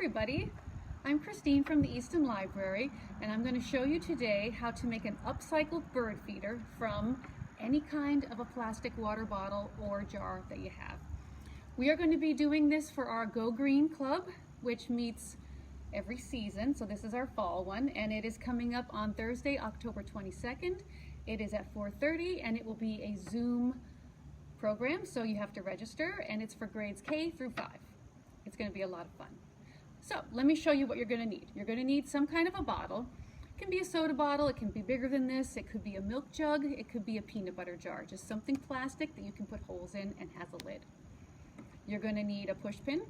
everybody, I'm Christine from the Easton Library, and I'm going to show you today how to make an upcycled bird feeder from any kind of a plastic water bottle or jar that you have. We are going to be doing this for our Go Green Club, which meets every season, so this is our fall one, and it is coming up on Thursday, October 22nd. It is at 4:30, and it will be a Zoom program, so you have to register, and it's for grades K through 5. It's going to be a lot of fun. So let me show you what you're going to need. You're going to need some kind of a bottle. It can be a soda bottle, it can be bigger than this, it could be a milk jug, it could be a peanut butter jar, just something plastic that you can put holes in and has a lid. You're going to need a push pin.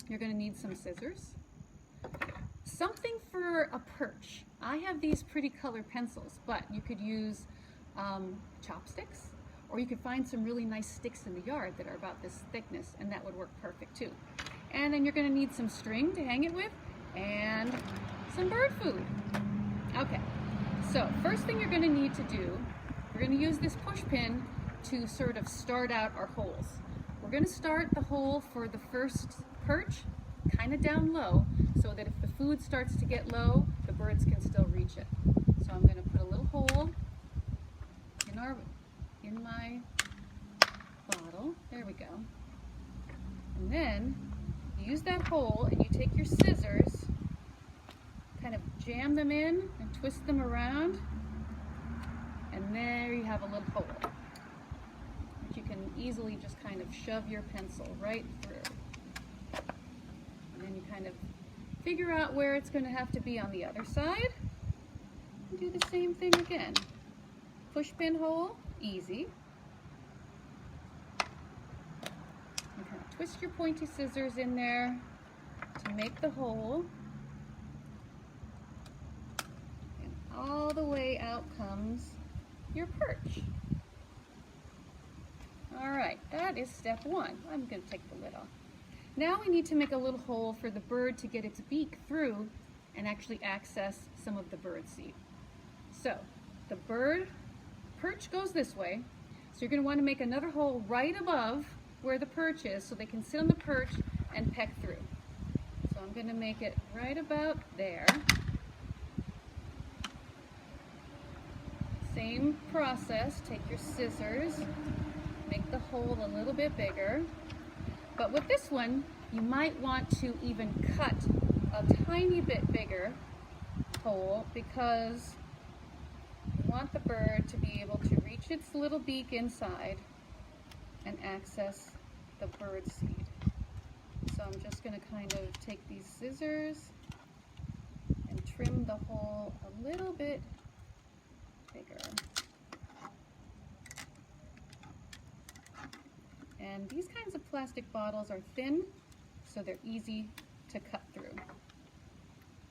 You're going to need some scissors. Something for a perch. I have these pretty colored pencils, but you could use chopsticks, or you could find some really nice sticks in the yard that are about this thickness, and that would work perfect too. And then you're going to need some string to hang it with and some bird food. Okay, so first thing you're going to need to do, we're going to use this push pin to sort of start out our holes. We're going to start the hole for the first perch kind of down low, so that if the food starts to get low, the birds can still reach it. So I'm going to put a little hole in my bottle. There we go. And then you use that hole and you take your scissors, kind of jam them in and twist them around, and there you have a little hole that you can easily just kind of shove your pencil right through. And then you kind of figure out where it's going to have to be on the other side and do the same thing again. Push pin hole, easy. You kind of twist your pointy scissors in there to make the hole, and all the way out comes your perch. Alright, that is step one. I'm going to take the lid off. Now we need to make a little hole for the bird to get its beak through and actually access some of the bird seed. So the perch goes this way, so you're going to want to make another hole right above where the perch is so they can sit on the perch and peck through. So I'm going to make it right about there. Same process, take your scissors, make the hole a little bit bigger. But with this one, you might want to even cut a tiny bit bigger hole because you want the bird to be able to reach its little beak inside and access the bird seed. So I'm just going to kind of take these scissors and trim the hole a little bit bigger. And these kinds of plastic bottles are thin, so they're easy to cut through.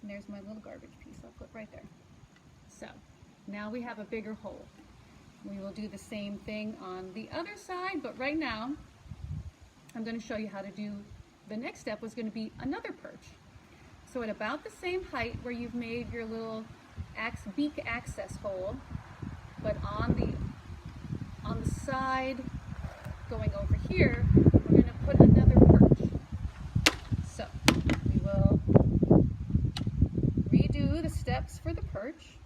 And there's my little garbage piece I'll put right there. So now we have a bigger hole. We will do the same thing on the other side, but right now I'm going to show you how to do, the next step was going to be another perch. So at about the same height where you've made your little beak access hole, but on the side going over here, we're going to put another perch. So we will redo the steps for the perch.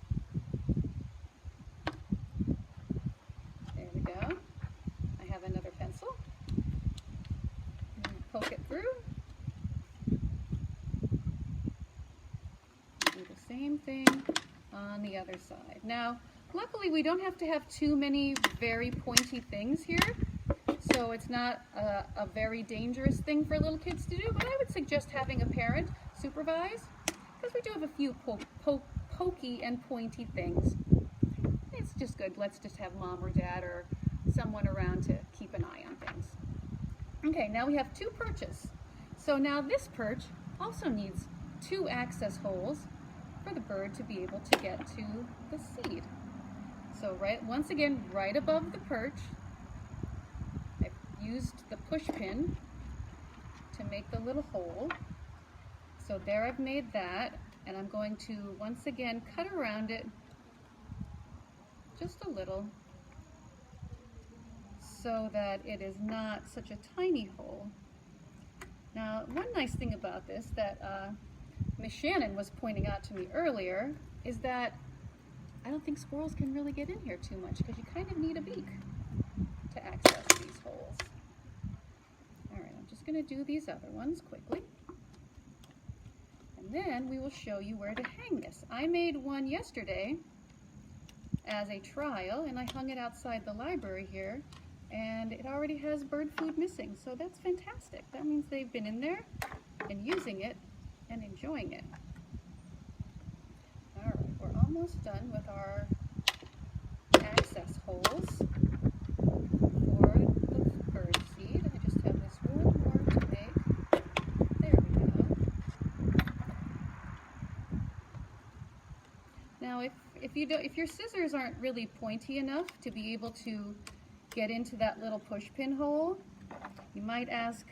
There we go. I have another pencil. Poke it through. Do the same thing on the other side. Now, luckily we don't have to have too many very pointy things here. So it's not a very dangerous thing for little kids to do, but I would suggest having a parent supervise, because we do have a few pokey and pointy things. It's just good. Let's just have mom or dad or someone around to keep an eye on things. Okay, now we have two perches. So now this perch also needs two access holes for the bird to be able to get to the seed. So once again, right above the perch, used the push pin to make the little hole. So there I've made that, and I'm going to once again cut around it just a little so that it is not such a tiny hole. Now one nice thing about this that Miss Shannon was pointing out to me earlier is that I don't think squirrels can really get in here too much because you kind of need a beak to access these holes. All right, I'm just going to do these other ones quickly. And then we will show you where to hang this. I made one yesterday as a trial, and I hung it outside the library here, and it already has bird food missing, so that's fantastic. That means they've been in there and using it and enjoying it. All right, we're almost done with our access holes for the bird seed. I just have this one more to make. There we go. Now, if your scissors aren't really pointy enough to be able to get into that little push pin hole, you might ask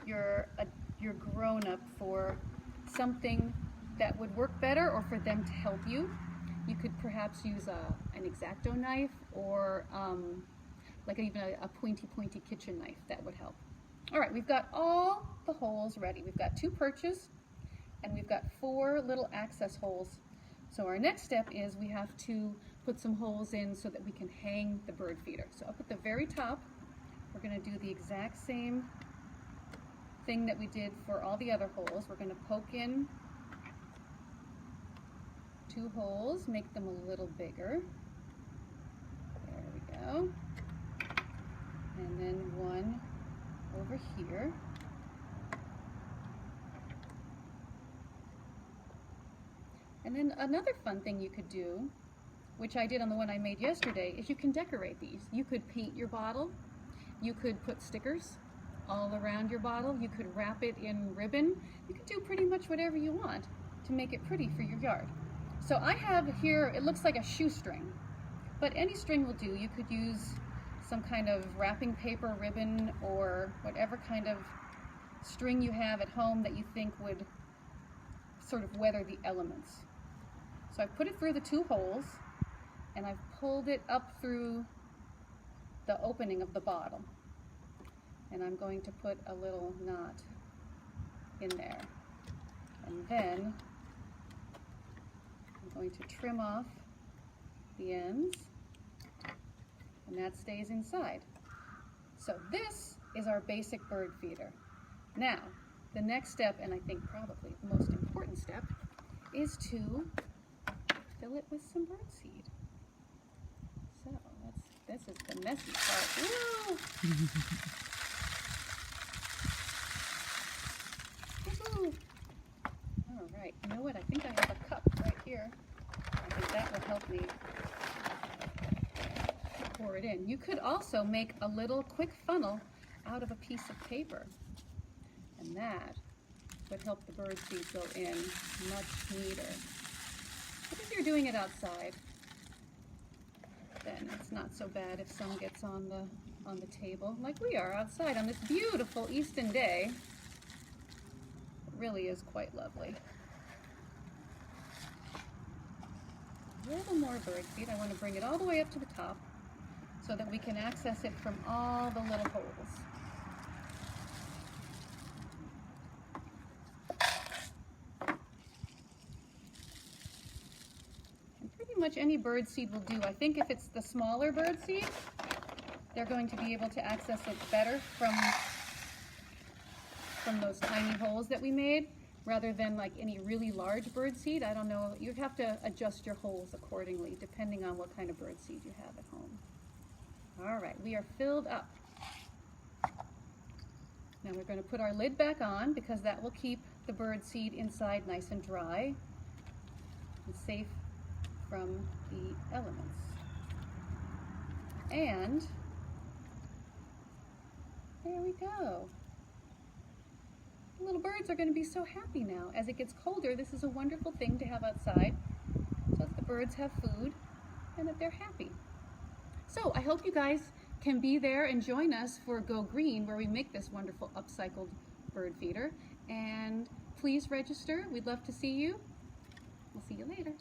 your grown-up for something that would work better, or for them to help you. You could perhaps use an X-Acto knife, or like even a pointy kitchen knife. That would help. All right, we've got all the holes ready. We've got 2 perches, and we've got 4 little access holes. So our next step is we have to put some holes in so that we can hang the bird feeder. So up at the very top, we're going to do the exact same thing that we did for all the other holes. We're going to poke in 2 holes, make them a little bigger. There we go. And then one over here. And then another fun thing you could do, which I did on the one I made yesterday, is you can decorate these. You could paint your bottle. You could put stickers all around your bottle. You could wrap it in ribbon. You could do pretty much whatever you want to make it pretty for your yard. So I have here, it looks like a shoestring, but any string will do. You could use some kind of wrapping paper, ribbon, or whatever kind of string you have at home that you think would sort of weather the elements. So I've put it through the 2 holes, and I've pulled it up through the opening of the bottle. And I'm going to put a little knot in there. And then I'm going to trim off the ends, and that stays inside. So this is our basic bird feeder. Now, the next step, and I think probably the most important step, is to fill it with some bird seed. So this is the messy part. Woo! Woo-hoo! All right, you know what? I think I have a cup right here. I think that will help me pour it in. You could also make a little quick funnel out of a piece of paper, and that would help the bird seed go in much neater. But if you're doing it outside, then it's not so bad if some gets on the table, like we are outside on this beautiful Easton day. It really is quite lovely. A little more bird feed. I want to bring it all the way up to the top so that we can access it from all the little holes. Much any bird seed will do. I think if it's the smaller bird seed, they're going to be able to access it better from those tiny holes that we made, rather than like any really large bird seed. I don't know, you'd have to adjust your holes accordingly depending on what kind of bird seed you have at home. All right, we are filled up. Now we're going to put our lid back on, because that will keep the bird seed inside nice and dry and safe from the elements. And there we go. The little birds are going to be so happy now. As it gets colder, this is a wonderful thing to have outside, so that the birds have food and that they're happy. So I hope you guys can be there and join us for Go Green, where we make this wonderful upcycled bird feeder. And please register. We'd love to see you. We'll see you later.